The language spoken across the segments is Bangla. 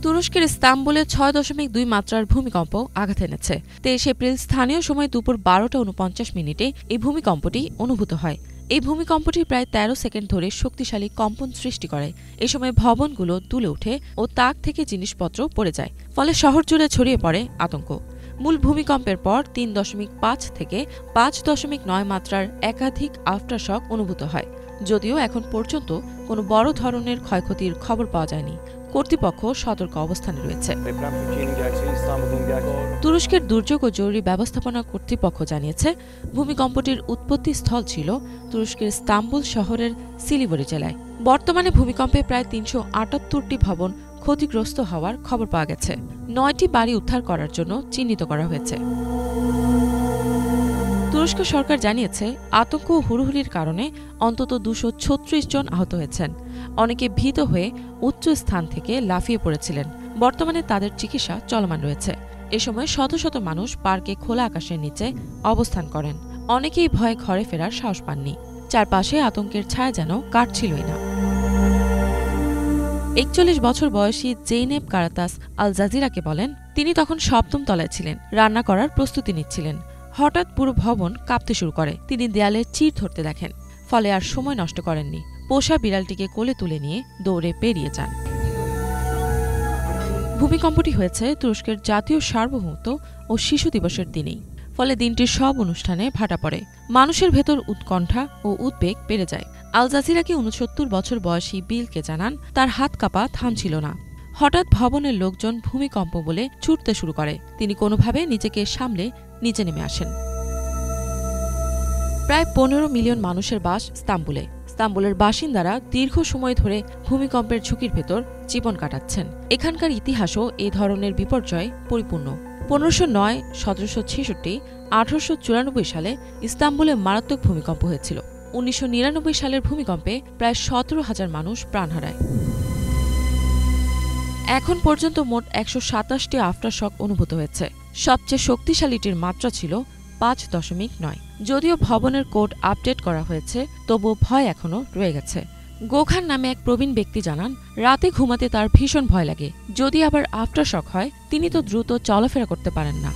তুরস্কের ইস্তাম্বুলে ৬.২ মাত্রার ভূমিকম্প আঘাত এনেছে। ২৩ এপ্রিল স্থানীয় সময় দুপুর ১২:৪৯ এই ভূমিকম্পটি অনুভূত হয়। এই ভূমিকম্পটি প্রায় ১৩ সেকেন্ড ধরে শক্তিশালী কম্পন সৃষ্টি করে। এ সময় ভবনগুলো দুলে ওঠে ও তাক থেকে জিনিসপত্র পড়ে যায়, ফলে শহর জুড়ে ছড়িয়ে পড়ে আতঙ্ক। মূল ভূমিকম্পের পর ৩.৫ থেকে ৫.৯ মাত্রার একাধিক আফটারশক অনুভূত হয়, যদিও এখন পর্যন্ত কোনো বড় ধরনের ক্ষয়ক্ষতির খবর পাওয়া যায়নি। কর্তৃপক্ষ সতর্ক অবস্থানে রয়েছে। তুরস্কের দুর্যোগ ও জরুরি ব্যবস্থাপনা কর্তৃপক্ষ জানিয়েছে, ভূমিকম্পটির উৎপত্তি স্থল ছিল তুরস্কের ইস্তাম্বুল শহরের সিলিগুড়ি জেলায়। বর্তমানে ভূমিকম্পে প্রায় ৩৭৮টি ভবন ক্ষতিগ্রস্ত হওয়ার খবর পাওয়া গেছে। ৯টি বাড়ি উদ্ধার করার জন্য চিহ্নিত করা হয়েছে। তুরস্ক সরকার জানিয়েছে, আতঙ্ক ও হুড়োহুড়ির কারণে অন্তত ২৩৬ জন আহত হয়েছেন। অনেকে ভীত হয়ে উচ্চ স্থান থেকে লাফিয়ে পড়েছিলেন। বর্তমানে তাদের চিকিৎসা চলমান রয়েছে। এ সময় শত শত মানুষ পার্কে খোলা আকাশের নিচে অবস্থান করেন। অনেকেই ভয়ে ঘরে ফেরার সাহস পাননি। চারপাশে আতঙ্কের ছায়া যেন কাটছিলই না। ৪১ বছর বয়সী জেইনেব কারাতাস আল জাজিরাকে বলেন, তিনি তখন ৭ম তলায় ছিলেন, রান্না করার প্রস্তুতি নিচ্ছিলেন। হঠাৎ পুরো ভবন কাঁপতে শুরু করে। তিনি দেয়ালে চির ধরতে দেখেন, ফলে আর সময় নষ্ট করেননি। পোষা বিড়ালটিকে কোলে তুলে নিয়ে দৌড়ে পেরিয়ে যান। ভূমিকম্পটি হয়েছে তুরস্কের জাতীয় সার্বভৌমত্ব ও শিশু দিবসের দিনেই, ফলে দিনটির সব অনুষ্ঠানে ভাটা পড়ে। মানুষের ভেতর উৎকণ্ঠা ও উদ্বেগ বেড়ে যায়। আল জাজিরাকে ৬৯ বছর বয়সী বিলকে জানান, তার হাত কাঁপা থামছিল না। হঠাৎ ভবনের লোকজন ভূমিকম্প বলে ছুটতে শুরু করে। তিনি কোনোভাবে নিজেকে সামলে নিচে নেমে আসেন। প্রায় ১৫ মিলিয়ন মানুষের বাস ইস্তাম্বুলে। ইস্তাম্বুলের বাসিন্দারা দীর্ঘ সময় ধরে ভূমিকম্পের ঝুঁকির ভেতর জীবন কাটাচ্ছেন। এখানকার ইতিহাসও এই ধরনের বিপর্যয়ে পরিপূর্ণ। ১৫০৯, ১৭৬৬, ১৮৯৪ সালে ইস্তাম্বুলে মারাত্মক ভূমিকম্প হয়েছিল। ১৯৯৯ সালের ভূমিকম্পে প্রায় ১৭,০০০ মানুষ প্রাণ হারায়। এখন পর্যন্ত মোট ১২৭টি আফটারশক অনুভূত হয়েছে। সবচেয়ে শক্তিশালীটির মাত্রা ছিল ৫.৯। যদিও ভবনের কোড আপডেট করা হয়েছে, তবুও ভয় এখনও রয়ে গেছে। গোখান নামে এক প্রবীণ ব্যক্তি জানান, রাতে ঘুমাতে তার ভীষণ ভয় লাগে। যদি আবার আফটারশক হয়, তিনি তো দ্রুত চলাফেরা করতে পারেন না।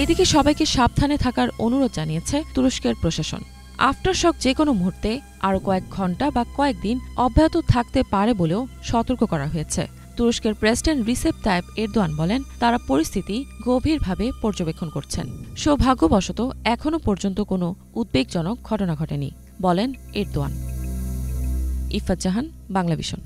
এদিকে সবাইকে সাবধানে থাকার অনুরোধ জানিয়েছে তুরস্কের প্রশাসন। আফটারশক যে কোনো মুহূর্তে আরও কয়েক ঘণ্টা বা কয়েকদিন অব্যাহত থাকতে পারে বলেও সতর্ক করা হয়েছে। তুরস্কের প্রেসিডেন্ট রিসেপ তাইপ এরদোয়ান বলেন, তারা পরিস্থিতি গভীরভাবে পর্যবেক্ষণ করছেন। সৌভাগ্যবশত এখনও পর্যন্ত কোনো উদ্বেগজনক ঘটনা ঘটেনি, বলেন এরদোয়ান। ইফাত জাহান, বাংলাভিশন।